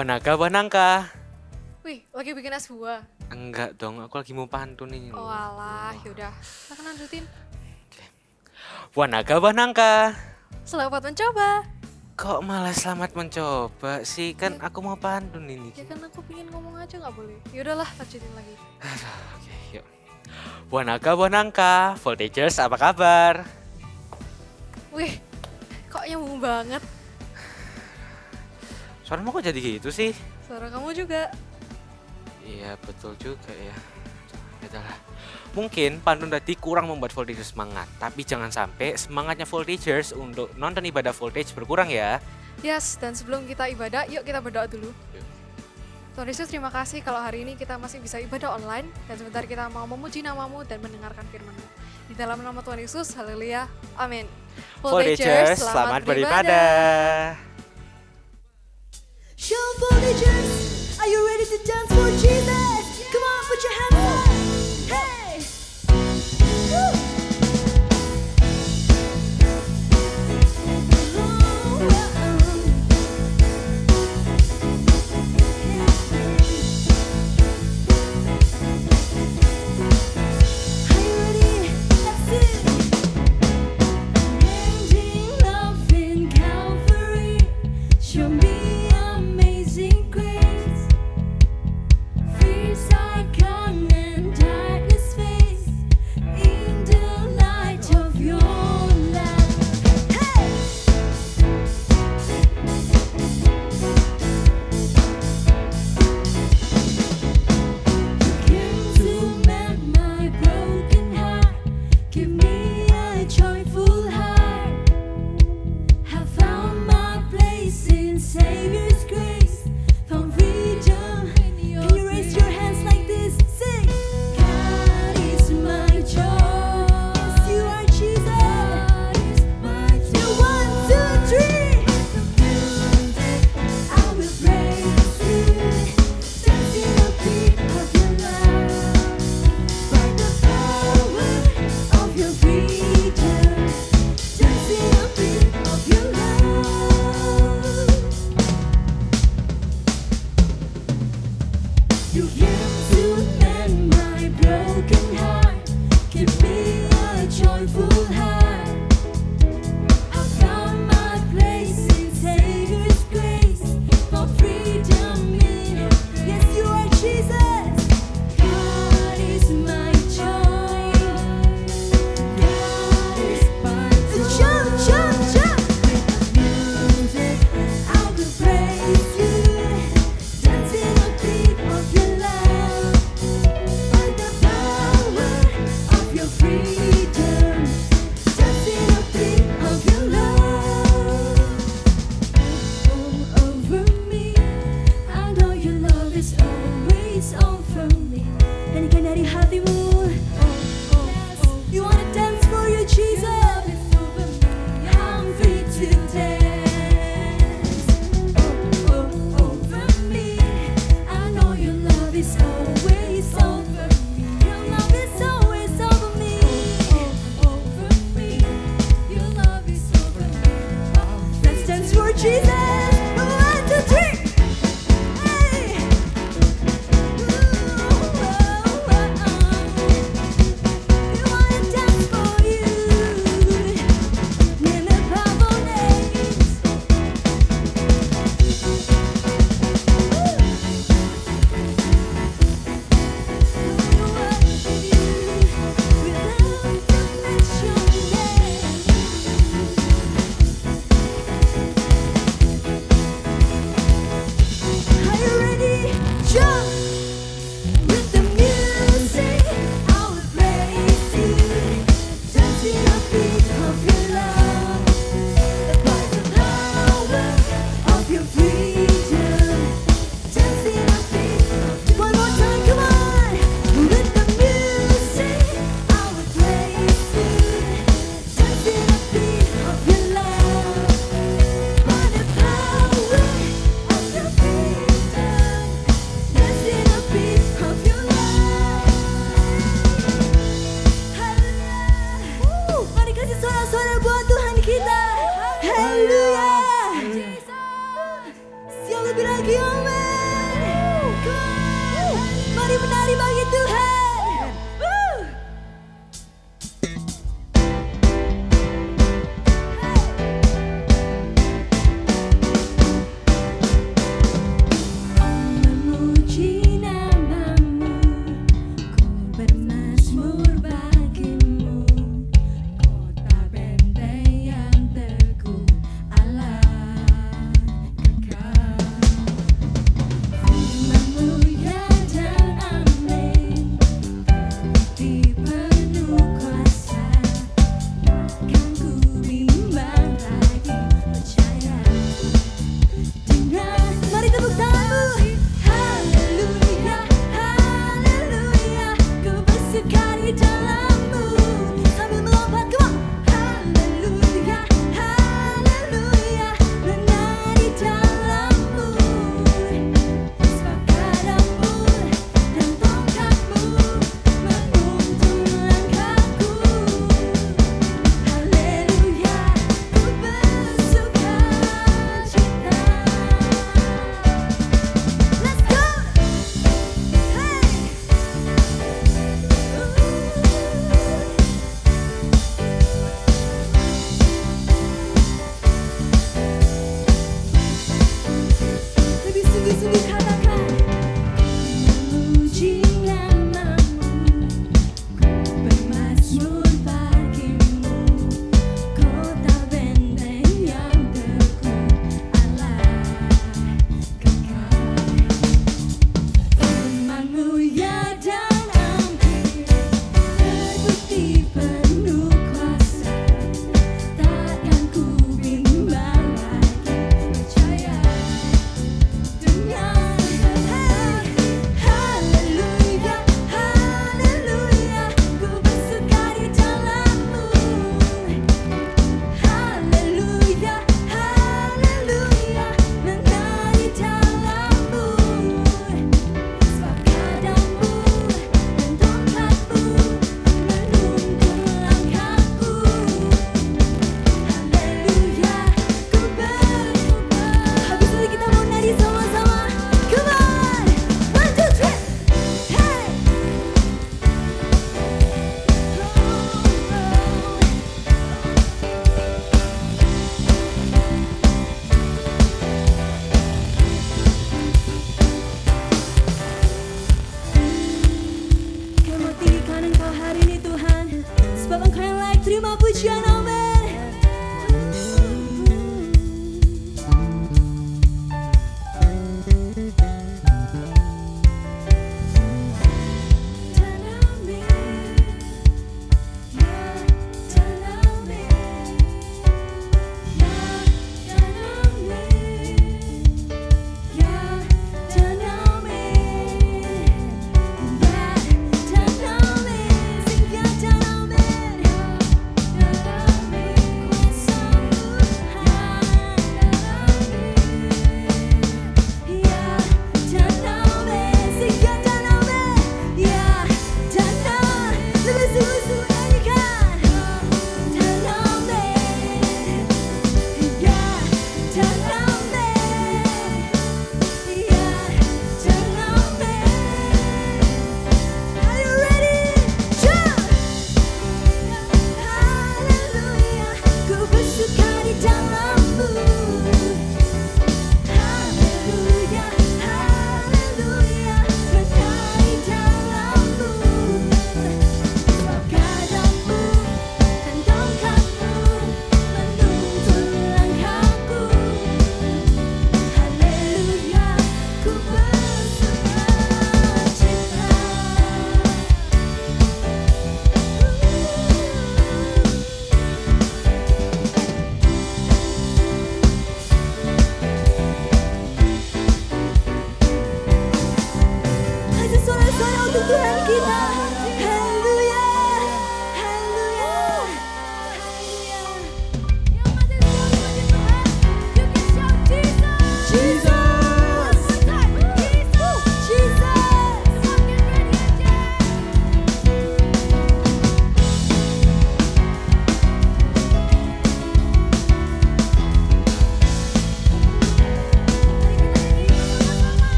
Wanaka wanangka. Wih, lagi bikin es buah. Enggak dong, aku lagi mau pantun ini. Oh alah, yaudah. Kita lanjutin. Wanaka wanangka. Selamat mencoba. Kok malah selamat mencoba sih? Kan aku mau pantun ini. Ya kan aku pengen ngomong aja nggak boleh. Yaudahlah, lanjutin lagi. Oke, yuk. Wanaka wanangka, voltagers apa kabar? Wih, kok nyambung banget. Suaramu kok jadi gitu sih? Suara kamu juga. Iya betul juga ya. Yaudahlah. Mungkin pantun tadi kurang membuat voltagers semangat, tapi jangan sampai semangatnya voltagers untuk nonton ibadah voltage berkurang ya. Yes, dan sebelum kita ibadah, yuk kita berdoa dulu. Yuk. Tuhan Yesus, terima kasih kalau hari ini kita masih bisa ibadah online dan sebentar kita mau memuji namamu dan mendengarkan firman-Mu. Di dalam nama Tuhan Yesus, haleluya, amin. Voltagers, selamat beribadah. Show voltagers, are you ready to dance for Jesus? Come on, put your hands up. Hey! Woo! Are you ready? Let's sing. Ending love in Calvary, show me amazing grace. Fears are gone and darkness fades in the light of your love. Hey! Came to mend my broken heart, give me a joyful heart. Have found my place in Savior's grace, found freedom. Can you raise your hands like this? Sing. God is my joy. Yes, you are Jesus. God is my joy. 1, 2, 3. I will praise you, dancing a beat of your love. By the power of your freedom, dancing a beat of your love. You came to mend my broken heart, give me a joyful heart. I found my place in Savior's grace, for freedom in Him. Yes, you are Jesus. God is my joy. God is my joy. Jump, jump, jump. With music, I will praise you, dancing a beat of your love. By the power of your freedom, dancing a beat of your love. Over me, I know your love is always over me. Nyanyikan dari hatimu. You wanna dance for your Jesus? I'm free to dance. Over me, I know your love is always over me. Your love is always over me. Over me, your love is over me. Let's dance for Jesus. 1, 2, 3. Hey. untuk Tuhan kita. Haleluya, haleluya, haleluya. Yang masih setuju dengan Tuhan, you can shout Jesus. Jesus. One more time, Jesus. Jesus. Come on, get ready aja.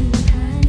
Tuhan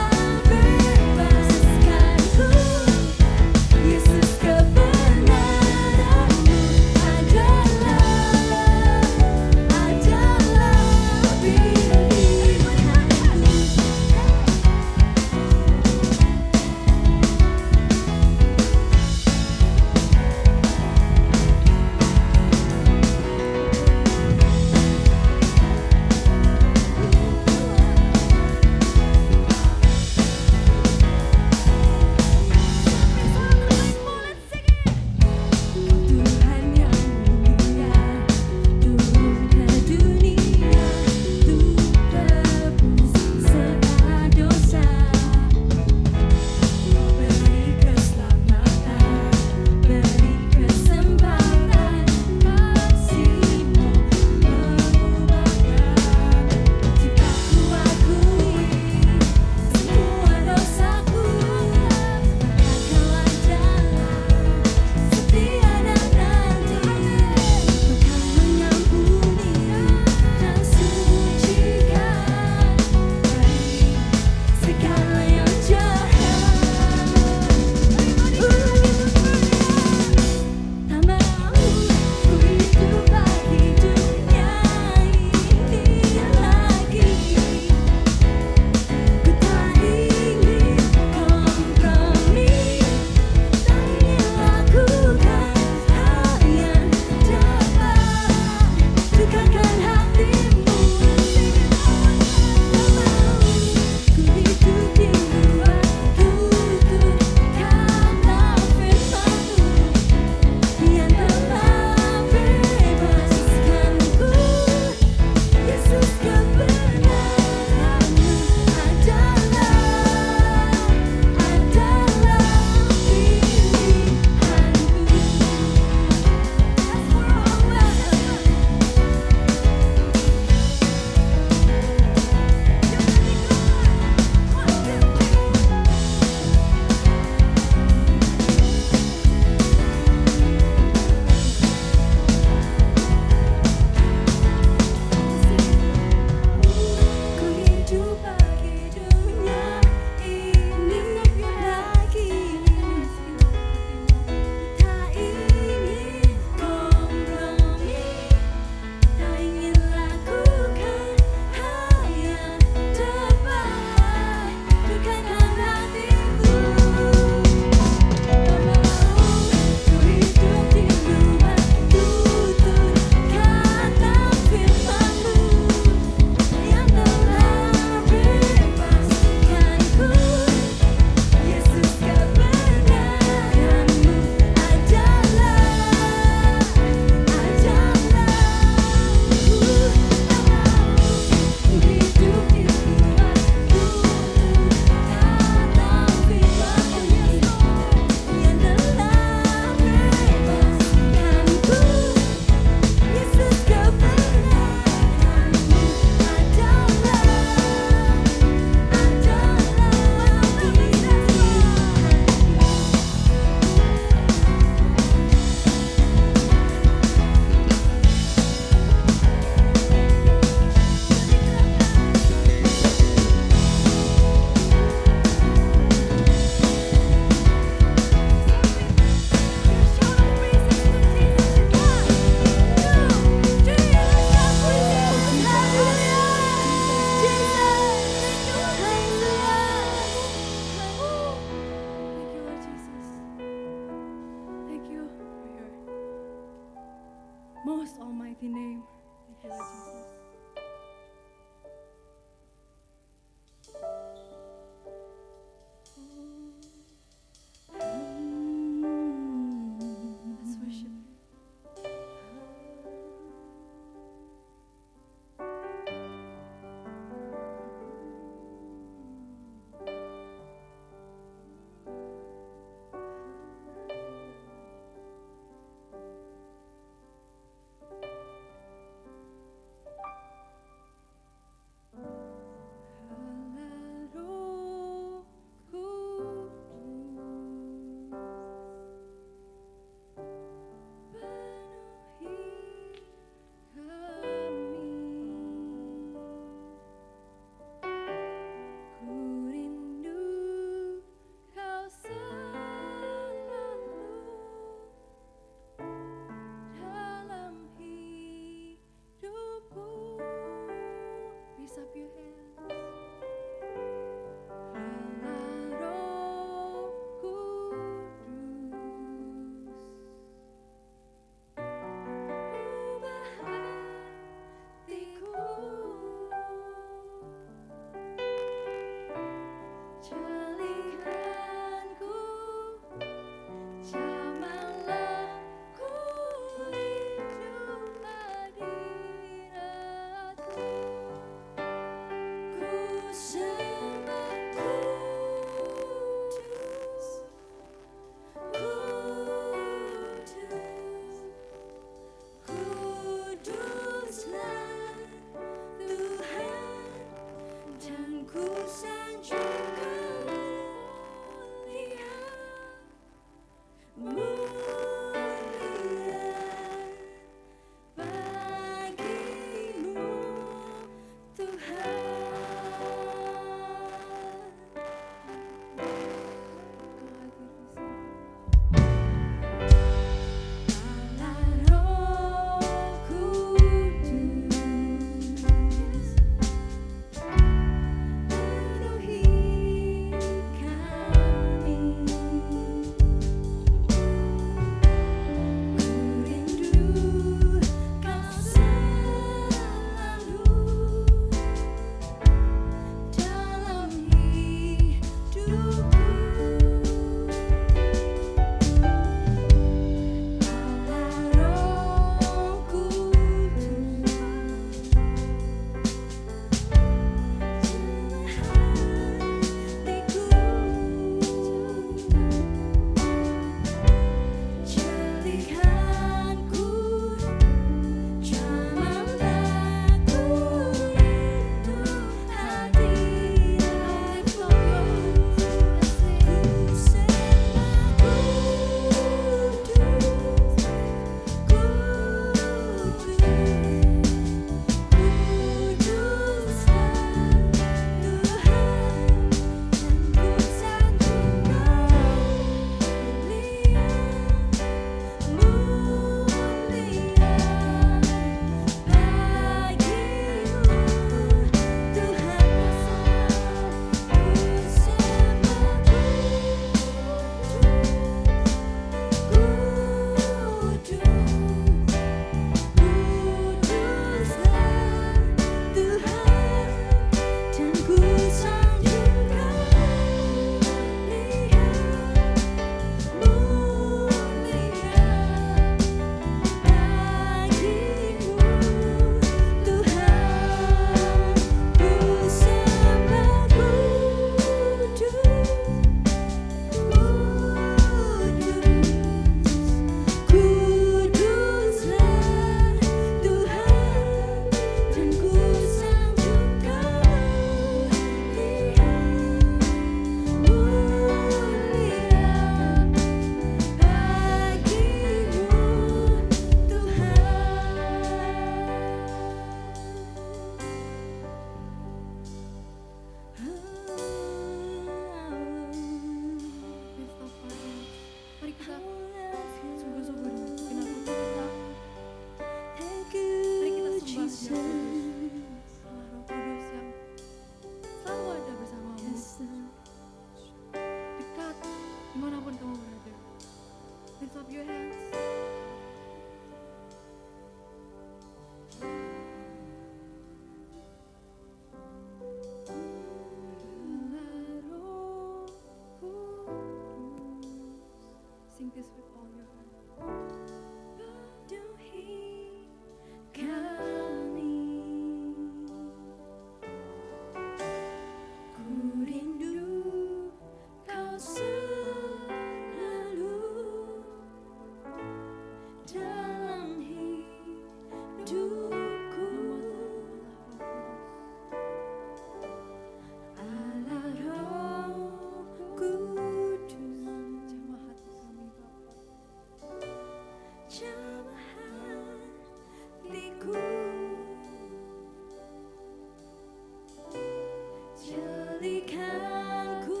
balikanku,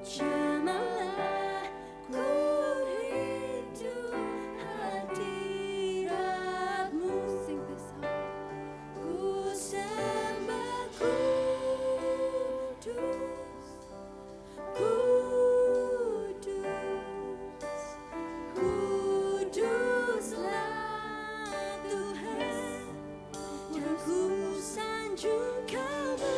jamalah ku rindu hadiratmu. Sing this song. Ku sembah kudus, kudus, kuduslah Tuhan, dan ku sanjung kamu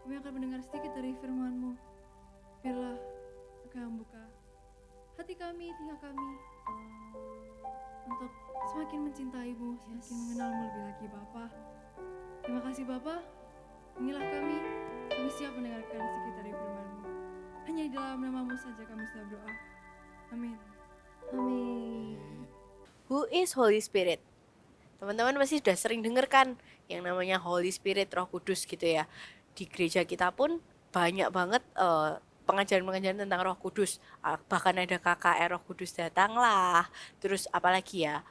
Kami akan mendengar sedikit dari firman-Mu. Biarlah Engkau yang buka hati kami, telinga kami, untuk semakin mencintai-Mu, semakin mengenal-Mu lebih lagi, Bapa. Terima kasih, Bapa. Inilah kami siap mendengarkan sedikit dari firman-Mu. Hanya di dalam nama-Mu saja kami sudah berdoa. Amin. Amin. Who is Holy Spirit? Teman-teman pasti sudah sering dengar kan yang namanya Holy Spirit, Roh Kudus gitu ya. Di gereja kita pun banyak banget pengajaran-pengajaran tentang Roh Kudus. Bahkan ada KKR Roh Kudus datanglah. Terus apalagi ya?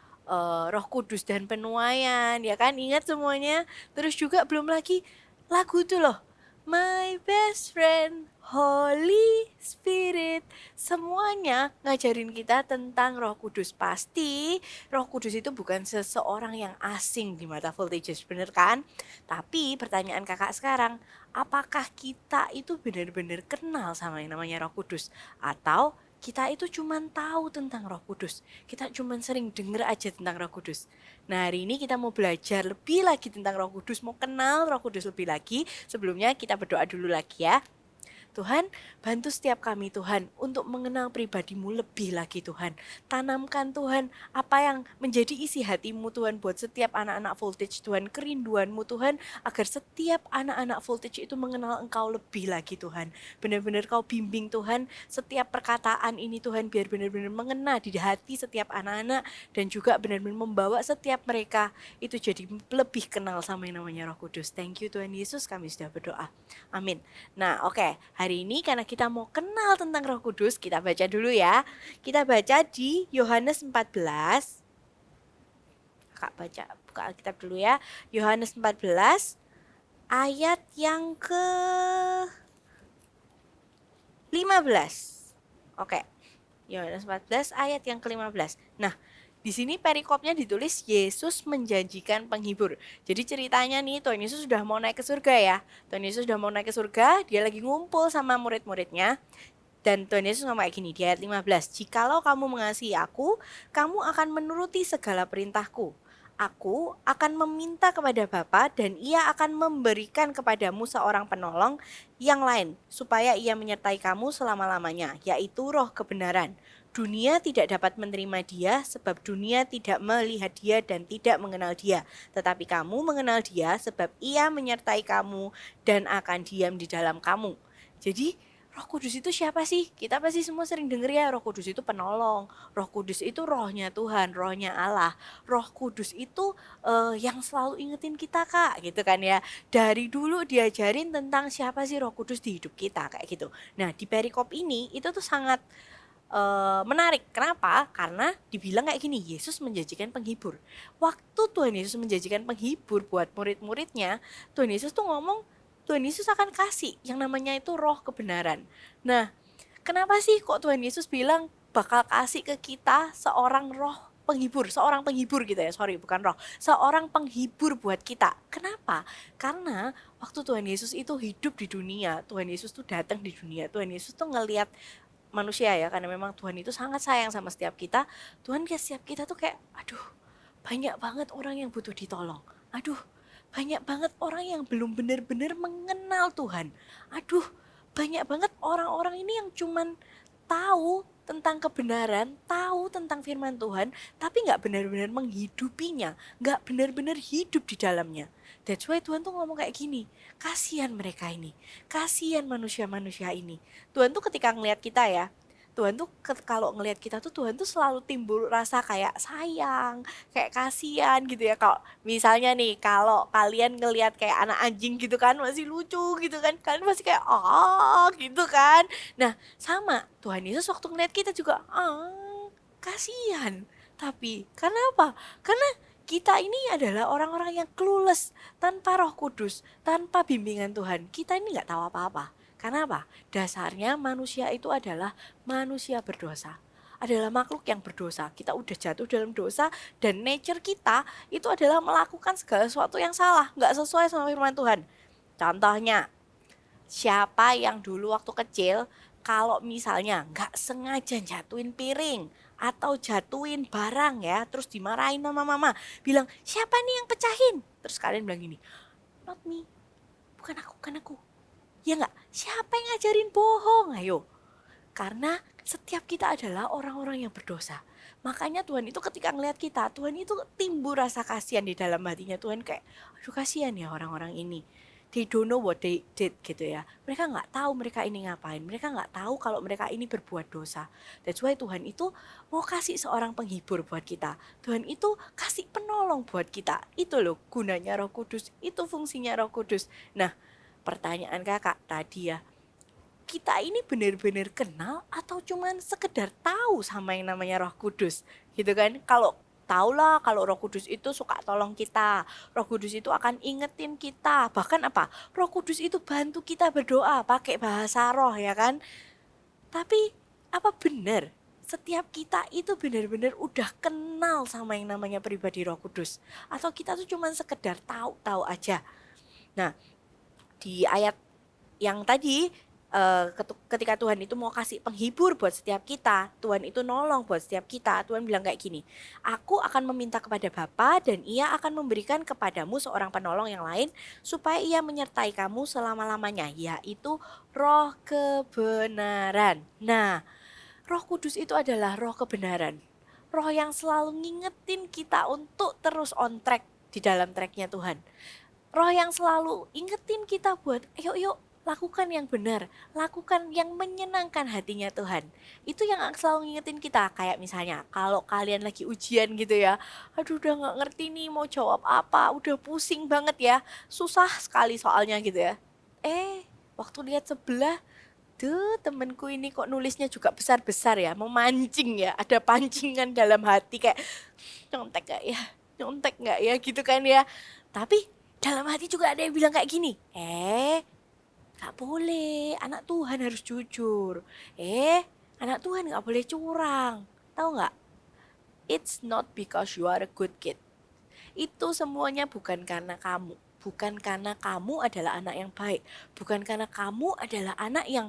Roh Kudus dan penuaian, ya kan? Ingat semuanya. Terus juga belum lagi lagu itu loh, My Best Friend, Holy Spirit. Semuanya ngajarin kita tentang Roh Kudus. Pasti Roh Kudus itu bukan seseorang yang asing di mata Voltages, bener kan? Tapi pertanyaan kakak sekarang, apakah kita itu benar-benar kenal sama yang namanya Roh Kudus? Atau kita itu cuma tahu tentang Roh Kudus, kita cuma sering denger aja tentang Roh Kudus. Nah, hari ini kita mau belajar lebih lagi tentang Roh Kudus, mau kenal Roh Kudus lebih lagi. Sebelumnya kita berdoa dulu lagi ya. Tuhan, bantu setiap kami Tuhan untuk mengenal pribadi-Mu lebih lagi Tuhan. Tanamkan Tuhan apa yang menjadi isi hati-Mu Tuhan buat setiap anak-anak Voltage Tuhan. Kerinduan-Mu Tuhan agar setiap anak-anak Voltage itu mengenal Engkau lebih lagi Tuhan. Benar-benar Kau bimbing Tuhan setiap perkataan ini Tuhan, biar benar-benar mengena di hati setiap anak-anak. Dan juga benar-benar membawa setiap mereka itu jadi lebih kenal sama yang namanya Roh Kudus. Thank you Tuhan Yesus, kami sudah berdoa. Amin. Nah oke. Hari ini karena kita mau kenal tentang Roh Kudus, kita baca dulu ya. Kita baca di Yohanes 14. Kak baca, buka Alkitab dulu ya. Yohanes 14 ayat yang ke 15. Oke. Yohanes 14 ayat yang ke-15. Nah, di sini perikopnya ditulis Yesus menjanjikan penghibur. Jadi ceritanya nih, Tuhan Yesus sudah mau naik ke surga ya. Tuhan Yesus sudah mau naik ke surga, dia lagi ngumpul sama murid-muridnya. Dan Tuhan Yesus ngomong kayak gini di ayat 15. Jikalau kamu mengasihi aku, kamu akan menuruti segala perintahku. Aku akan meminta kepada Bapa dan ia akan memberikan kepadamu seorang penolong yang lain, supaya ia menyertai kamu selama-lamanya, yaitu Roh kebenaran. Dunia tidak dapat menerima dia sebab dunia tidak melihat dia dan tidak mengenal dia. Tetapi kamu mengenal dia sebab ia menyertai kamu dan akan diam di dalam kamu. Jadi Roh Kudus itu siapa sih? Kita pasti semua sering denger ya, Roh Kudus itu penolong. Roh Kudus itu rohnya Tuhan, rohnya Allah. Roh Kudus itu yang selalu ingetin kita Kak, gitu kan ya. Dari dulu diajarin tentang siapa sih Roh Kudus di hidup kita, kayak gitu. Nah di perikop ini itu tuh sangat menarik. Kenapa? Karena dibilang kayak gini, Yesus menjanjikan penghibur. Waktu Tuhan Yesus menjanjikan penghibur buat murid-muridnya, Tuhan Yesus tuh ngomong, Tuhan Yesus akan kasih yang namanya itu Roh kebenaran. Nah, kenapa sih kok Tuhan Yesus bilang bakal kasih ke kita seorang roh penghibur, seorang penghibur gitu ya, bukan roh, seorang penghibur buat kita. Kenapa? Karena waktu Tuhan Yesus itu hidup di dunia, Tuhan Yesus tuh datang di dunia, Tuhan Yesus tuh ngelihat manusia ya, karena memang Tuhan itu sangat sayang sama setiap kita. Tuhan ke setiap kita tuh kayak, aduh banyak banget orang yang butuh ditolong. Aduh banyak banget orang yang belum benar-benar mengenal Tuhan. Aduh banyak banget orang-orang ini yang cuman tahu tentang kebenaran, tahu tentang firman Tuhan, tapi gak benar-benar menghidupinya, gak benar-benar hidup di dalamnya. That's why Tuhan tuh ngomong kayak gini, kasihan mereka ini, kasihan manusia-manusia ini. Tuhan tuh ketika ngelihat kita ya, Tuhan tuh kalau ngelihat kita tuh Tuhan tuh selalu timbul rasa kayak sayang, kayak kasihan gitu ya. Kalau misalnya nih, kalau kalian ngelihat kayak anak anjing gitu kan, masih lucu gitu kan, kalian masih kayak gitu kan. Nah sama Tuhan Yesus waktu ngelihat kita juga kasihan. Tapi kenapa? Karena kita ini adalah orang-orang yang clueless, tanpa Roh Kudus, tanpa bimbingan Tuhan. Kita ini gak tahu apa-apa. Karena apa? Dasarnya manusia itu adalah manusia berdosa. Adalah makhluk yang berdosa. Kita udah jatuh dalam dosa dan nature kita itu adalah melakukan segala sesuatu yang salah, gak sesuai sama firman Tuhan. Contohnya, siapa yang dulu waktu kecil kalau misalnya gak sengaja jatuhin piring atau jatuhin barang ya, terus dimarahin sama mama, bilang siapa nih yang pecahin? Terus kalian bilang gini, not me, bukan aku. Ya nggak? Siapa yang ngajarin bohong? Ayo. Karena setiap kita adalah orang-orang yang berdosa. Makanya Tuhan itu ketika ngelihat kita, Tuhan itu timbul rasa kasihan di dalam hatinya. Tuhan kayak, aduh kasihan ya orang-orang ini. They don't know what they did gitu ya. Mereka nggak tahu mereka ini ngapain. Mereka nggak tahu kalau mereka ini berbuat dosa. That's why Tuhan itu mau kasih seorang penghibur buat kita. Tuhan itu kasih penolong buat kita. Itu loh gunanya Roh Kudus. Itu fungsinya Roh Kudus. Nah, pertanyaan kakak tadi ya, kita ini benar-benar kenal atau cuman sekedar tahu sama yang namanya Roh Kudus gitu kan? Kalau tahulah kalau Roh Kudus itu suka tolong kita, Roh Kudus itu akan ingetin kita, bahkan apa? Roh Kudus itu bantu kita berdoa pakai bahasa roh ya kan? Tapi apa benar setiap kita itu benar-benar udah kenal sama yang namanya pribadi Roh Kudus? Atau kita tuh cuman sekedar tahu-tahu aja? Nah, di ayat yang tadi ketika Tuhan itu mau kasih penghibur buat setiap kita, Tuhan itu nolong buat setiap kita, Tuhan bilang kayak gini, aku akan meminta kepada Bapa dan ia akan memberikan kepadamu seorang penolong yang lain supaya ia menyertai kamu selama-lamanya, yaitu Roh kebenaran. Nah, Roh Kudus itu adalah roh kebenaran, roh yang selalu ngingetin kita untuk terus on track di dalam tracknya Tuhan, roh yang selalu ingetin kita buat yuk lakukan yang benar, lakukan yang menyenangkan hatinya Tuhan. Itu yang selalu ngingetin kita. Kayak misalnya kalau kalian lagi ujian gitu ya, aduh udah gak ngerti nih mau jawab apa, udah pusing banget ya, susah sekali soalnya gitu ya. Waktu lihat sebelah, tuh temenku ini kok nulisnya juga besar-besar ya, memancing ya, ada pancingan dalam hati kayak nyontek gak ya gitu kan ya. Tapi dalam hati juga ada yang bilang kayak gini, gak boleh, anak Tuhan harus jujur. Anak Tuhan gak boleh curang. Tahu gak? It's not because you are a good kid. Itu semuanya bukan karena kamu. Bukan karena kamu adalah anak yang baik. Bukan karena kamu adalah anak yang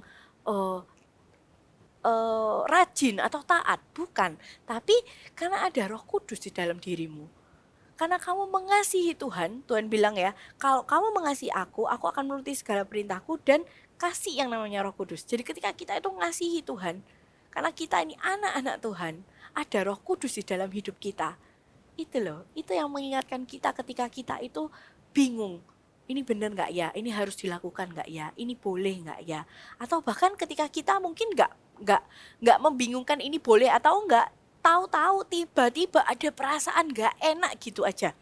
rajin atau taat. Bukan. Tapi karena ada Roh Kudus di dalam dirimu. Karena kamu mengasihi Tuhan, Tuhan bilang ya, kalau kamu mengasihi aku akan menuruti segala perintahku dan kasih yang namanya Roh Kudus. Jadi ketika kita itu mengasihi Tuhan, karena kita ini anak-anak Tuhan, ada Roh Kudus di dalam hidup kita. Itu loh, itu yang mengingatkan kita ketika kita itu bingung. Ini benar gak ya? Ini harus dilakukan gak ya? Ini boleh gak ya? Atau bahkan ketika kita mungkin gak membingungkan ini boleh atau enggak, tahu-tahu tiba-tiba ada perasaan gak enak gitu aja.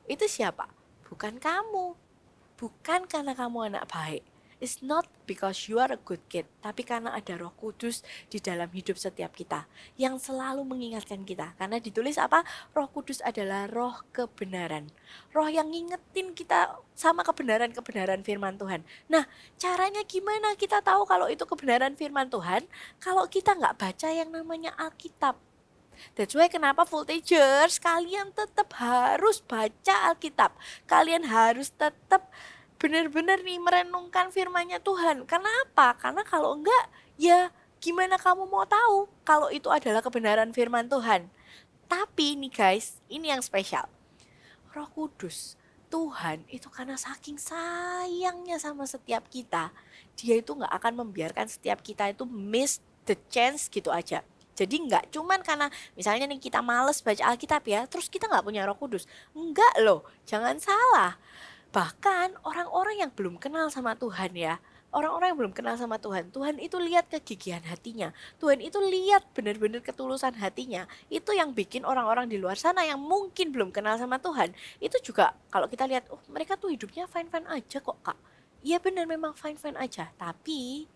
Itu siapa? Bukan kamu. Bukan karena kamu anak baik. It's not because you are a good kid, tapi karena ada Roh Kudus di dalam hidup setiap kita yang selalu mengingatkan kita. Karena ditulis apa? Roh Kudus adalah roh kebenaran. Roh yang ngingetin kita sama kebenaran-kebenaran firman Tuhan. Nah, caranya gimana kita tahu kalau itu kebenaran firman Tuhan? Kalau kita nggak baca yang namanya Alkitab. That's why kenapa Voltagers kalian tetap harus baca Alkitab. Kalian harus tetap benar-benar nih merenungkan firman-Nya Tuhan. Karena apa? Karena kalau enggak, ya gimana kamu mau tahu kalau itu adalah kebenaran firman Tuhan? Tapi nih guys, ini yang spesial. Roh Kudus, Tuhan itu karena saking sayangnya sama setiap kita, dia itu gak akan membiarkan setiap kita itu miss the chance gitu aja. Jadi nggak cuman karena misalnya nih kita males baca Alkitab ya, terus kita nggak punya Roh Kudus. Enggak loh, jangan salah. Bahkan orang-orang yang belum kenal sama Tuhan ya, orang-orang yang belum kenal sama Tuhan, Tuhan itu lihat kegigihan hatinya, Tuhan itu lihat benar-benar ketulusan hatinya. Itu yang bikin orang-orang di luar sana yang mungkin belum kenal sama Tuhan, itu juga kalau kita lihat, oh mereka tuh hidupnya fine-fine aja kok kak. Iya benar memang fine-fine aja, tapi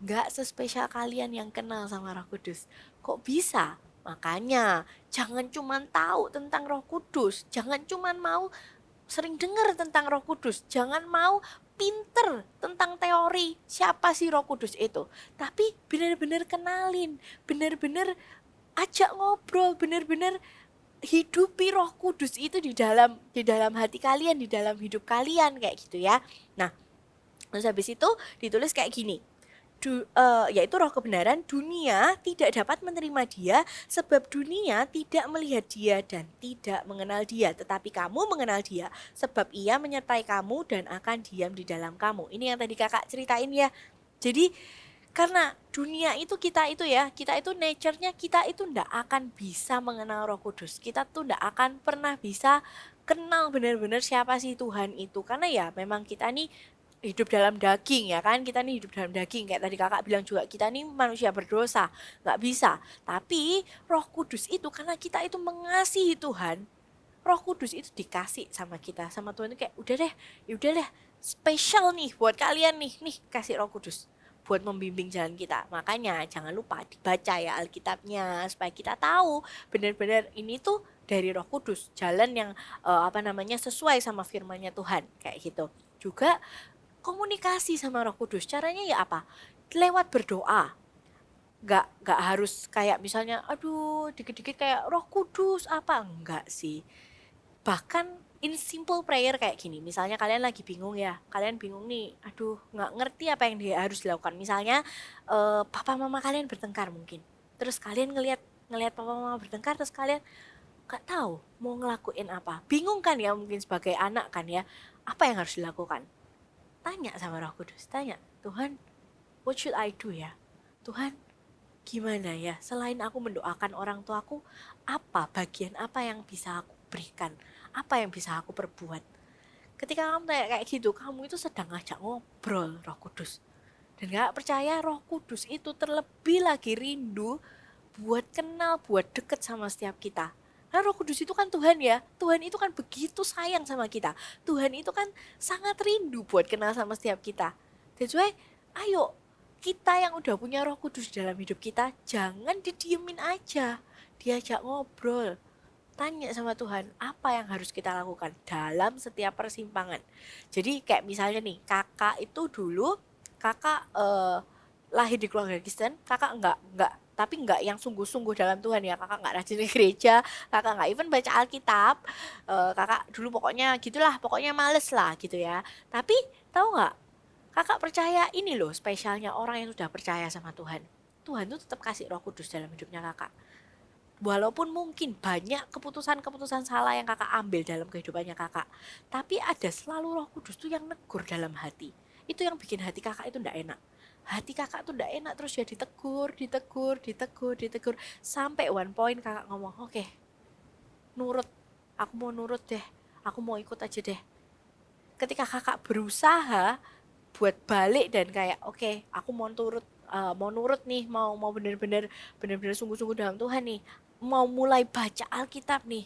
gak sespesial kalian yang kenal sama Roh Kudus. Kok bisa? Makanya jangan cuman tahu tentang Roh Kudus, jangan cuman mau sering dengar tentang Roh Kudus, jangan mau pinter tentang teori siapa sih Roh Kudus itu, tapi benar-benar kenalin, benar-benar ajak ngobrol, benar-benar hidupi Roh Kudus itu di dalam hati kalian, di dalam hidup kalian kayak gitu ya. Nah, terus habis itu ditulis kayak gini. yaitu roh kebenaran, dunia tidak dapat menerima dia sebab dunia tidak melihat dia dan tidak mengenal dia, tetapi kamu mengenal dia sebab ia menyertai kamu dan akan diam di dalam kamu. Ini yang tadi kakak ceritain ya. Jadi karena dunia itu kita itu nature-nya kita itu ndak akan bisa mengenal Roh Kudus. Kita tuh ndak akan pernah bisa kenal benar-benar siapa sih Tuhan itu. Karena ya memang kita nih hidup dalam daging ya kan, kita nih hidup dalam daging kayak tadi kakak bilang juga, kita nih manusia berdosa, nggak bisa. Tapi Roh Kudus itu karena kita itu mengasihi Tuhan, Roh Kudus itu dikasih sama kita, sama Tuhan itu kayak udah deh spesial nih buat kalian nih kasih Roh Kudus buat membimbing jalan kita. Makanya jangan lupa dibaca ya Alkitabnya supaya kita tahu benar-benar ini tuh dari Roh Kudus, jalan yang sesuai sama firman-Nya Tuhan kayak gitu. Juga komunikasi sama Roh Kudus, caranya ya apa? Lewat berdoa. Gak harus kayak misalnya aduh dikit-dikit kayak Roh Kudus apa, enggak sih. Bahkan in simple prayer kayak gini, misalnya kalian lagi bingung ya, kalian bingung nih, aduh nggak ngerti apa yang dia harus dilakukan. Misalnya papa mama kalian bertengkar mungkin, terus kalian ngelihat papa mama bertengkar, terus kalian nggak tahu mau ngelakuin apa, bingung kan ya mungkin sebagai anak kan ya, apa yang harus dilakukan? Tanya sama Roh Kudus, tanya, Tuhan, what should I do ya? Tuhan, gimana ya? Selain aku mendoakan orang tuaku, bagian apa yang bisa aku berikan? Apa yang bisa aku perbuat? Ketika kamu tanya kayak gitu, kamu itu sedang ngajak ngobrol Roh Kudus. Dan gak percaya Roh Kudus itu terlebih lagi rindu buat kenal, buat deket sama setiap kita. Nah, Roh Kudus itu kan Tuhan ya. Tuhan itu kan begitu sayang sama kita. Tuhan itu kan sangat rindu buat kenal sama setiap kita. That's why, ayo kita yang udah punya Roh Kudus dalam hidup kita, jangan didiemin aja. Diajak ngobrol. Tanya sama Tuhan, apa yang harus kita lakukan dalam setiap persimpangan. Jadi kayak misalnya nih, kakak itu dulu, kakak lahir di keluarga Kristen, kakak enggak yang sungguh-sungguh dalam Tuhan ya, kakak enggak rajin ke gereja, kakak enggak even baca Alkitab, kakak dulu pokoknya gitulah, pokoknya males lah gitu ya. Tapi tahu nggak, kakak percaya ini loh spesialnya orang yang sudah percaya sama Tuhan. Tuhan tuh tetap kasih Roh Kudus dalam hidupnya kakak. Walaupun mungkin banyak keputusan-keputusan salah yang kakak ambil dalam kehidupannya kakak, tapi ada selalu Roh Kudus tuh yang negur dalam hati. Itu yang bikin hati kakak itu ndak enak. Hati kakak tuh ndak enak, terus ya ditegur, sampai one point kakak ngomong, oke, nurut, aku mau nurut deh, aku mau ikut aja deh. Ketika kakak berusaha buat balik dan kayak oke, aku mau nurut nih, mau bener-bener sungguh-sungguh dalam Tuhan nih, mau mulai baca Alkitab nih.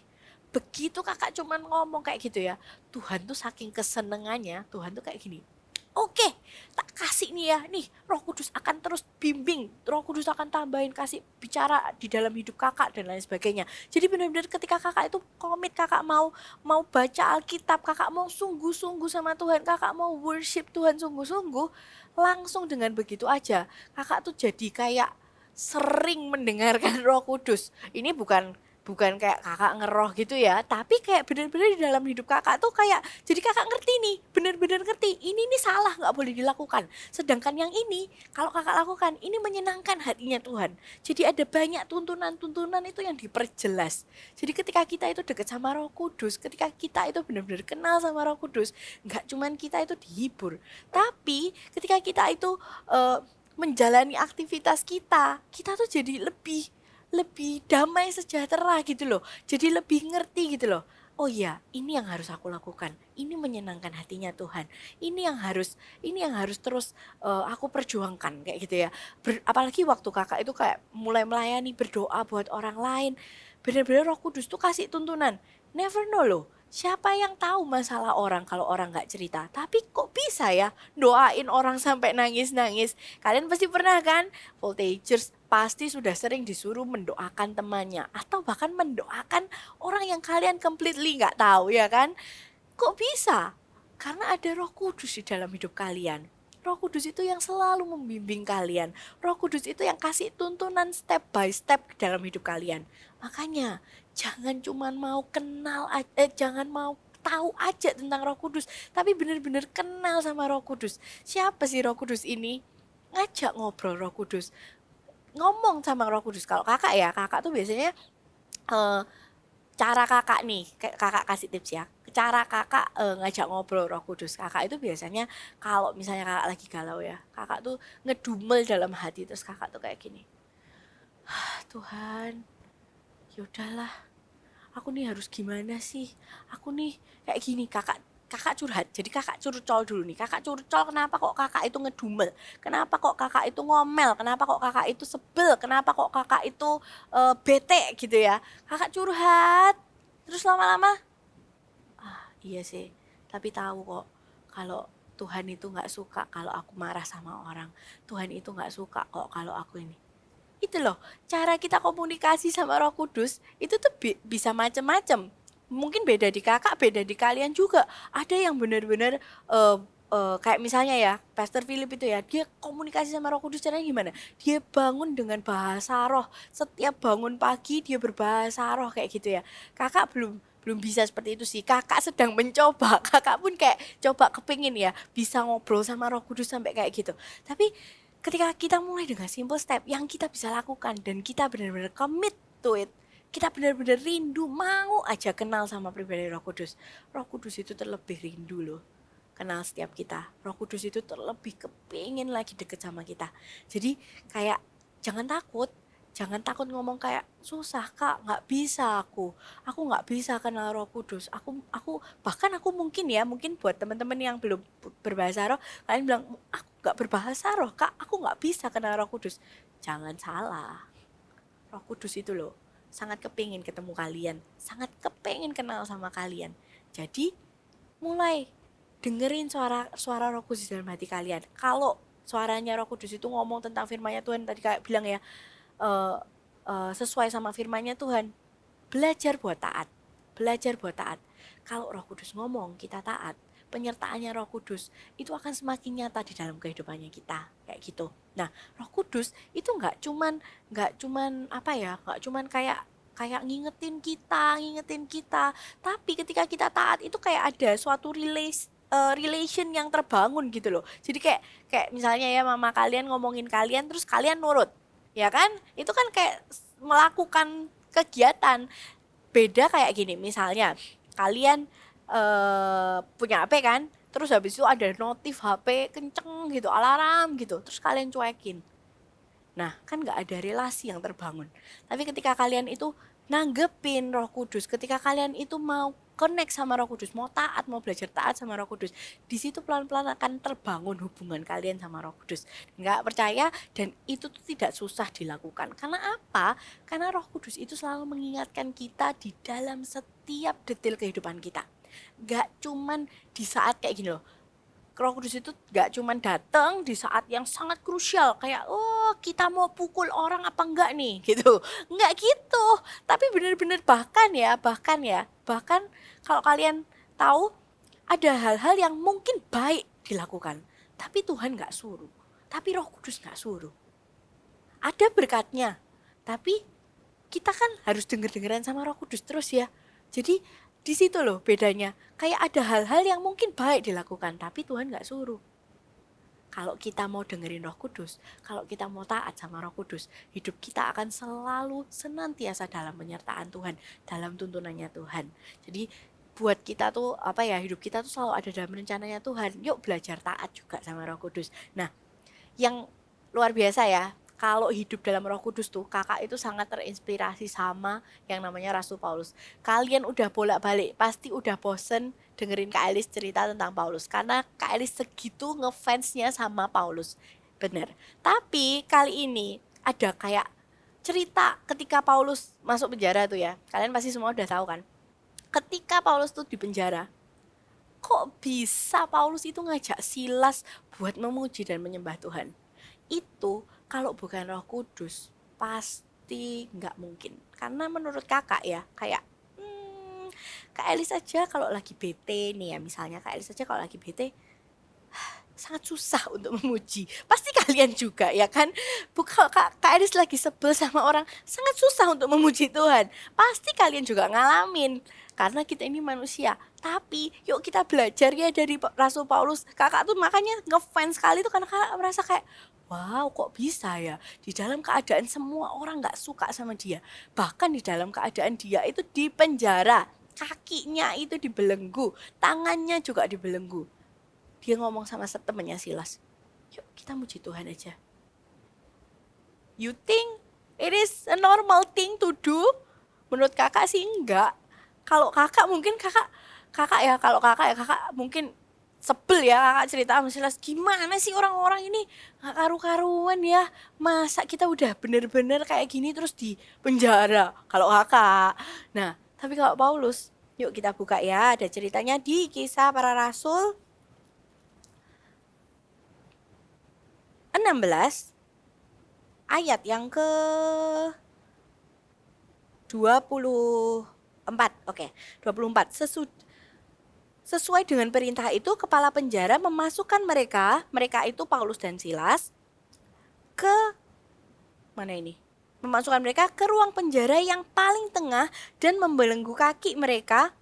Begitu kakak cuman ngomong kayak gitu ya, Tuhan tuh saking kesenengannya, Tuhan tuh kayak gini, oke, tak kasih nih ya, nih Roh Kudus akan terus bimbing, Roh Kudus akan tambahin, kasih bicara di dalam hidup kakak dan lain sebagainya. Jadi benar-benar ketika kakak itu komit, kakak mau baca Alkitab, kakak mau sungguh-sungguh sama Tuhan, kakak mau worship Tuhan sungguh-sungguh, langsung dengan begitu aja kakak tuh jadi kayak sering mendengarkan Roh Kudus. Ini bukan kayak kakak ngeroh gitu ya, tapi kayak benar-benar di dalam hidup kakak tuh kayak jadi kakak ngerti nih, benar-benar ngerti ini nih salah, nggak boleh dilakukan, sedangkan yang ini kalau kakak lakukan ini menyenangkan hatinya Tuhan. Jadi ada banyak tuntunan itu yang diperjelas. Jadi ketika kita itu dekat sama Roh Kudus, ketika kita itu benar-benar kenal sama Roh Kudus, nggak cuman kita itu dihibur, tapi ketika kita itu menjalani aktivitas kita tuh jadi lebih damai sejahtera gitu loh. Jadi lebih ngerti gitu loh. Oh iya, ini yang harus aku lakukan. Ini menyenangkan hatinya Tuhan. Ini yang harus terus aku perjuangkan kayak gitu ya. Apalagi waktu kakak itu kayak mulai melayani, berdoa buat orang lain. Benar-benar Roh Kudus tuh kasih tuntunan. Never know loh. Siapa yang tahu masalah orang kalau orang gak cerita. Tapi kok bisa ya doain orang sampai nangis-nangis. Kalian pasti pernah kan? Voltagers pasti sudah sering disuruh mendoakan temannya. Atau bahkan mendoakan orang yang kalian completely gak tahu ya kan? Kok bisa? Karena ada Roh Kudus di dalam hidup kalian. Roh Kudus itu yang selalu membimbing kalian. Roh Kudus itu yang kasih tuntunan step by step dalam hidup kalian. Makanya jangan cuma mau jangan mau tahu aja tentang Roh Kudus, tapi benar-benar kenal sama Roh Kudus. Siapa sih Roh Kudus ini? ngajak ngobrol Roh Kudus, ngomong sama Roh Kudus. Kalau kakak ya, kakak tuh biasanya eh, cara kakak nih, kakak kasih tips ya. Cara kakak ngajak ngobrol Roh Kudus. Kakak itu biasanya kalau misalnya kakak lagi galau ya, kakak tuh ngedumel dalam hati, terus kakak tuh kayak gini. Tuhan, yaudahlah, aku nih harus gimana sih? Aku nih kayak gini, kakak curhat. Jadi kakak curcol dulu nih. Kakak curcol kenapa kok kakak itu ngedumel? Kenapa kok kakak itu ngomel? Kenapa kok kakak itu sebel? Kenapa kok kakak itu bete gitu ya? Kakak curhat. Terus lama-lama, iya sih. Tapi tahu kok kalau Tuhan itu nggak suka kalau aku marah sama orang. Tuhan itu nggak suka kok kalau aku ini. Itu loh, cara kita komunikasi sama Roh Kudus itu tuh bisa macem-macem. Mungkin beda di kakak, beda di kalian juga. Ada yang benar-benar kayak misalnya ya, Pastor Philip itu ya, dia komunikasi sama Roh Kudus caranya gimana? Dia bangun dengan bahasa roh. Setiap bangun pagi dia berbahasa roh kayak gitu ya. Kakak belum belum bisa seperti itu sih. Kakak sedang mencoba. Kakak pun kayak coba kepingin ya bisa ngobrol sama Roh Kudus sampai kayak gitu. Tapi ketika kita mulai dengan simple step yang kita bisa lakukan dan kita benar-benar commit to it, kita benar-benar rindu mau aja kenal sama pribadi Roh Kudus. Roh Kudus itu terlebih rindu loh kenal setiap kita. Roh Kudus itu terlebih kepingin lagi deket sama kita. Jadi kayak jangan takut ngomong kayak susah kak, nggak bisa aku nggak bisa kenal Roh Kudus. Aku bahkan aku mungkin buat teman-teman yang belum berbahasa roh, kalian bilang aku nggak berbahasa roh kak, aku nggak bisa kenal Roh Kudus. Jangan salah, Roh Kudus itu loh sangat kepingin ketemu kalian, sangat kepingin kenal sama kalian. Jadi mulai dengerin suara Roh Kudus dalam hati kalian. Kalau suaranya Roh Kudus itu ngomong tentang firman-Nya Tuhan, tadi kayak bilang ya, sesuai sama firman-Nya Tuhan, belajar buat taat. Kalau Roh Kudus ngomong kita taat, penyertaannya Roh Kudus itu akan semakin nyata di dalam kehidupannya kita, kayak gitu. Nah, Roh Kudus itu nggak cuman kayak ngingetin kita, tapi ketika kita taat itu kayak ada suatu relation yang terbangun gitu loh. Jadi kayak misalnya ya, mama kalian ngomongin kalian terus kalian nurut, ya kan? Itu kan kayak melakukan kegiatan. Beda kayak gini, misalnya kalian punya HP kan, terus habis itu ada notif HP kenceng gitu, alarm gitu, terus kalian cuekin. Nah, kan nggak ada relasi yang terbangun. Tapi ketika kalian itu nanggepin Roh Kudus, ketika kalian itu mau connect sama Roh Kudus, mau taat, mau belajar taat sama Roh Kudus, di situ pelan-pelan akan terbangun hubungan kalian sama Roh Kudus. Nggak percaya, dan itu tuh tidak susah dilakukan. Karena apa? Karena Roh Kudus itu selalu mengingatkan kita di dalam setiap detail kehidupan kita. Nggak cuman di saat kayak gini loh. Roh Kudus itu gak cuman datang di saat yang sangat krusial, kayak kita mau pukul orang apa enggak nih gitu, enggak gitu. Tapi benar-benar bahkan kalau kalian tahu ada hal-hal yang mungkin baik dilakukan, tapi Tuhan gak suruh, tapi Roh Kudus gak suruh. Ada berkatnya, tapi kita kan harus denger-dengeran sama Roh Kudus terus ya. Jadi di situ loh bedanya. Kayak ada hal-hal yang mungkin baik dilakukan, tapi Tuhan gak suruh. Kalau kita mau dengerin Roh Kudus, kalau kita mau taat sama Roh Kudus, hidup kita akan selalu senantiasa dalam penyertaan Tuhan, dalam tuntunannya Tuhan. Jadi buat kita tuh hidup kita tuh selalu ada dalam rencananya Tuhan. Yuk belajar taat juga sama Roh Kudus. Nah, yang luar biasa ya, kalau hidup dalam Roh Kudus tuh, kakak itu sangat terinspirasi sama yang namanya Rasul Paulus. Kalian udah bolak-balik, pasti udah bosen dengerin Kak Elis cerita tentang Paulus, karena Kak Elis segitu ngefansnya sama Paulus. Bener. Tapi kali ini ada kayak cerita ketika Paulus masuk penjara tuh ya. Kalian pasti semua udah tahu kan. Ketika Paulus tuh di penjara, kok bisa Paulus itu ngajak Silas buat memuji dan menyembah Tuhan? Itu kalau bukan Roh Kudus pasti nggak mungkin. Karena menurut kakak ya, kayak Kak Elis aja kalau lagi bete nih ya, misalnya Kak Elis aja kalau lagi bete sangat susah untuk memuji. Pasti kalian juga ya kan. Bukan Kak Elis lagi sebel sama orang, sangat susah untuk memuji Tuhan. Pasti kalian juga ngalamin. karena kita ini manusia. Tapi yuk kita belajar ya dari Rasul Paulus. Kakak tuh makanya ngefans sekali tuh karena kakak merasa kayak wow, kok bisa ya di dalam keadaan semua orang gak suka sama dia, bahkan di dalam keadaan dia itu di penjara, kakinya itu dibelenggu, tangannya juga dibelenggu, dia ngomong sama temennya Silas, yuk kita muji Tuhan aja. You think it is a normal thing to do? Menurut kakak sih enggak. Kalau kakak mungkin kakak mungkin sebel ya, kakak cerita sama Silas, gimana sih orang-orang ini gak karu-karuan ya, masa kita udah bener-bener kayak gini terus di penjara, kalau kakak. Nah tapi kalau Paulus, yuk kita buka ya, ada ceritanya di Kisah Para Rasul 16 ayat yang ke 24. Oke, 24. Sesuai dengan perintah itu, kepala penjara memasukkan mereka itu Paulus dan Silas, ke mana ini? Memasukkan mereka ke ruang penjara yang paling tengah dan membelenggu kaki mereka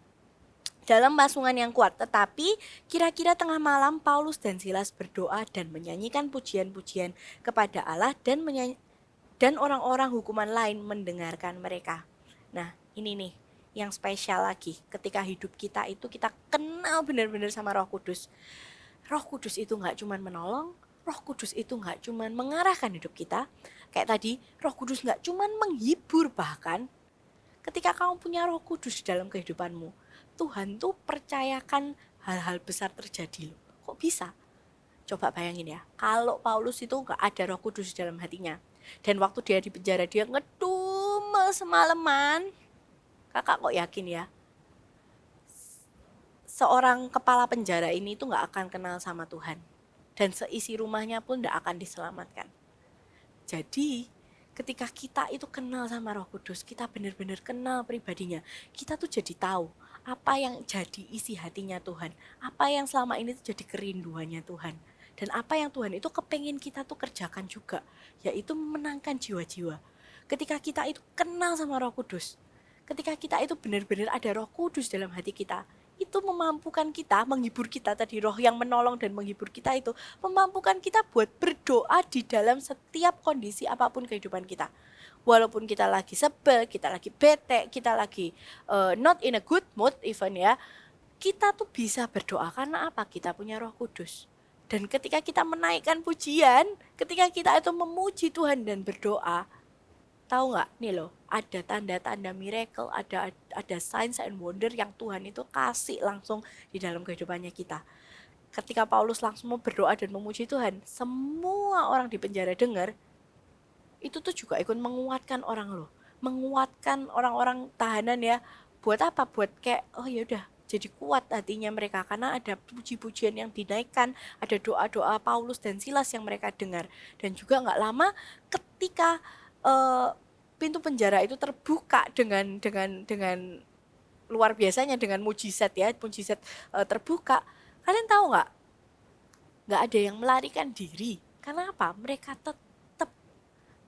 dalam pasungan yang kuat. Tetapi kira-kira tengah malam Paulus dan Silas berdoa dan menyanyikan pujian-pujian kepada Allah, dan orang-orang hukuman lain mendengarkan mereka. Nah ini nih yang spesial lagi, ketika hidup kita itu kita kenal benar-benar sama Roh Kudus. Roh Kudus itu gak cuman menolong, Roh Kudus itu gak cuman mengarahkan hidup kita. Kayak tadi, Roh Kudus gak cuman menghibur, bahkan ketika kamu punya Roh Kudus dalam kehidupanmu, Tuhan tuh percayakan hal-hal besar terjadi loh. Kok bisa? Coba bayangin ya, kalau Paulus itu gak ada Roh Kudus dalam hatinya, dan waktu dia di penjara dia ngedumel semalaman, kakak kok yakin ya, seorang kepala penjara ini tuh gak akan kenal sama Tuhan, dan seisi rumahnya pun gak akan diselamatkan. Jadi ketika kita itu kenal sama Roh Kudus, kita benar-benar kenal pribadinya, kita tuh jadi tahu apa yang jadi isi hatinya Tuhan, apa yang selama ini tuh jadi kerinduannya Tuhan, dan apa yang Tuhan itu kepengen kita tuh kerjakan juga, yaitu memenangkan jiwa-jiwa. Ketika kita itu kenal sama Roh Kudus, ketika kita itu benar-benar ada Roh Kudus dalam hati kita, itu memampukan kita, menghibur kita tadi, roh yang menolong dan menghibur kita itu memampukan kita buat berdoa di dalam setiap kondisi apapun kehidupan kita. Walaupun kita lagi sebel, kita lagi bete, kita lagi not in a good mood even ya, kita tuh bisa berdoa karena apa? Kita punya Roh Kudus. Dan ketika kita menaikkan pujian, ketika kita itu memuji Tuhan dan berdoa, tahu nggak nih loh, ada tanda-tanda miracle, ada signs and wonder yang Tuhan itu kasih langsung di dalam kehidupannya kita. Ketika Paulus langsung mau berdoa dan memuji Tuhan, semua orang di penjara dengar, itu tuh juga ikut menguatkan orang loh, menguatkan orang-orang tahanan ya. Buat apa? Buat kayak oh ya udah, jadi kuat hatinya mereka karena ada puji-pujian yang dinaikkan, ada doa-doa Paulus dan Silas yang mereka dengar. Dan juga nggak lama ketika pintu penjara itu terbuka dengan luar biasanya, dengan mujizat ya, mujizat terbuka. Kalian tahu nggak ada yang melarikan diri. Karena apa? Mereka tetap,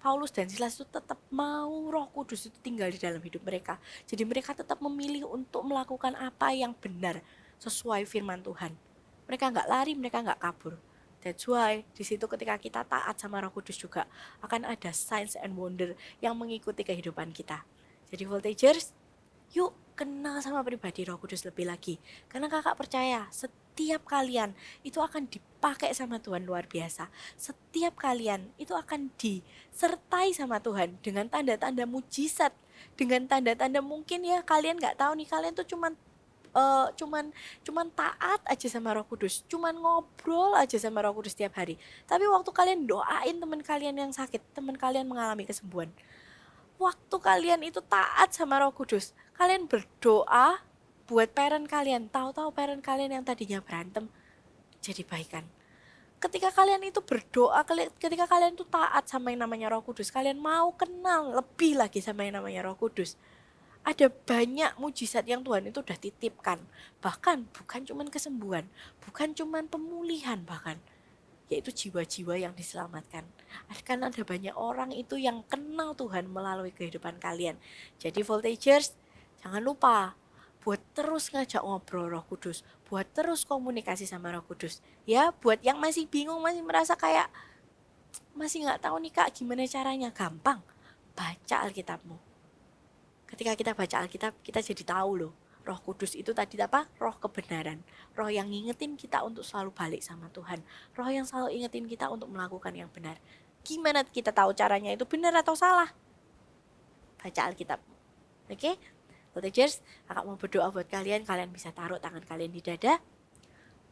Paulus dan Silas itu tetap mau Roh Kudus itu tinggal di dalam hidup mereka. Jadi mereka tetap memilih untuk melakukan apa yang benar sesuai firman Tuhan. Mereka nggak lari, mereka nggak kabur. That's why di situ ketika kita taat sama Roh Kudus juga akan ada signs and wonder yang mengikuti kehidupan kita. Jadi Voltagers, yuk kenal sama pribadi Roh Kudus lebih lagi. Karena kakak percaya setiap kalian itu akan dipakai sama Tuhan luar biasa. Setiap kalian itu akan disertai sama Tuhan dengan tanda-tanda mujizat, dengan tanda-tanda mungkin ya kalian nggak tahu nih, kalian tuh cuman taat aja sama Roh Kudus, cuman ngobrol aja sama Roh Kudus setiap hari. Tapi waktu kalian doain teman kalian yang sakit, teman kalian mengalami kesembuhan, waktu kalian itu taat sama Roh Kudus, kalian berdoa buat parent kalian, tahu-tahu parent kalian yang tadinya berantem jadi baikan. Ketika kalian itu berdoa, ketika kalian itu taat sama yang namanya Roh Kudus, kalian mau kenal lebih lagi sama yang namanya Roh Kudus, ada banyak mujizat yang Tuhan itu udah titipkan. Bahkan bukan cuman kesembuhan, bukan cuman pemulihan bahkan, yaitu jiwa-jiwa yang diselamatkan. Karena ada banyak orang itu yang kenal Tuhan melalui kehidupan kalian. Jadi Voltagers, jangan lupa buat terus ngajak ngobrol Roh Kudus, buat terus komunikasi sama Roh Kudus. Ya, buat yang masih bingung, masih merasa kayak masih nggak tahu nih Kak gimana caranya, gampang. Baca Alkitabmu. Ketika kita baca Alkitab, kita jadi tahu loh. Roh Kudus itu tadi apa? Roh kebenaran. Roh yang ngingetin kita untuk selalu balik sama Tuhan. Roh yang selalu ingetin kita untuk melakukan yang benar. Gimana kita tahu caranya itu benar atau salah? Baca Alkitab. Oke? Voltagers, kakak mau berdoa buat kalian bisa taruh tangan kalian di dada.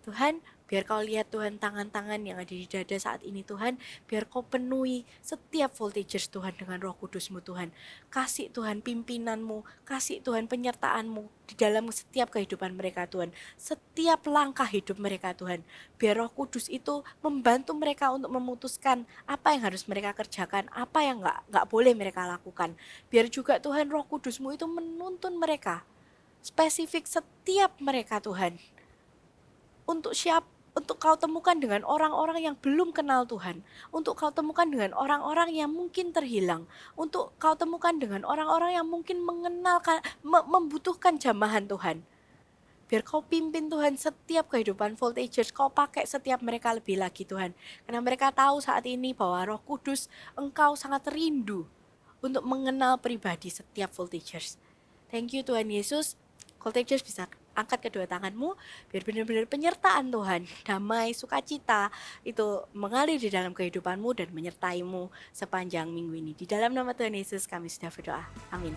Tuhan, biar kau lihat Tuhan tangan-tangan yang ada di dada saat ini Tuhan. Biar kau penuhi setiap voltagers Tuhan dengan Roh Kudus-Mu Tuhan. Kasih Tuhan pimpinanmu, kasih Tuhan penyertaan-Mu di dalam setiap kehidupan mereka Tuhan. Setiap langkah hidup mereka Tuhan. Biar Roh Kudus itu membantu mereka untuk memutuskan apa yang harus mereka kerjakan, apa yang gak boleh mereka lakukan. Biar juga Tuhan Roh Kudus-Mu itu menuntun mereka. Spesifik setiap mereka Tuhan. Untuk kau temukan dengan orang-orang yang belum kenal Tuhan. Untuk kau temukan dengan orang-orang yang mungkin terhilang. Untuk kau temukan dengan orang-orang yang mungkin membutuhkan jamahan Tuhan. Biar kau pimpin Tuhan setiap kehidupan voltagers. Kau pakai setiap mereka lebih lagi Tuhan. Karena mereka tahu saat ini bahwa Roh Kudus Engkau sangat rindu untuk mengenal pribadi setiap voltagers. Thank you Tuhan Yesus. Voltagers bisa angkat kedua tanganmu, biar benar-benar penyertaan Tuhan, damai, sukacita itu mengalir di dalam kehidupanmu dan menyertaimu sepanjang minggu ini. Di dalam nama Tuhan Yesus kami sudah berdoa. Amin.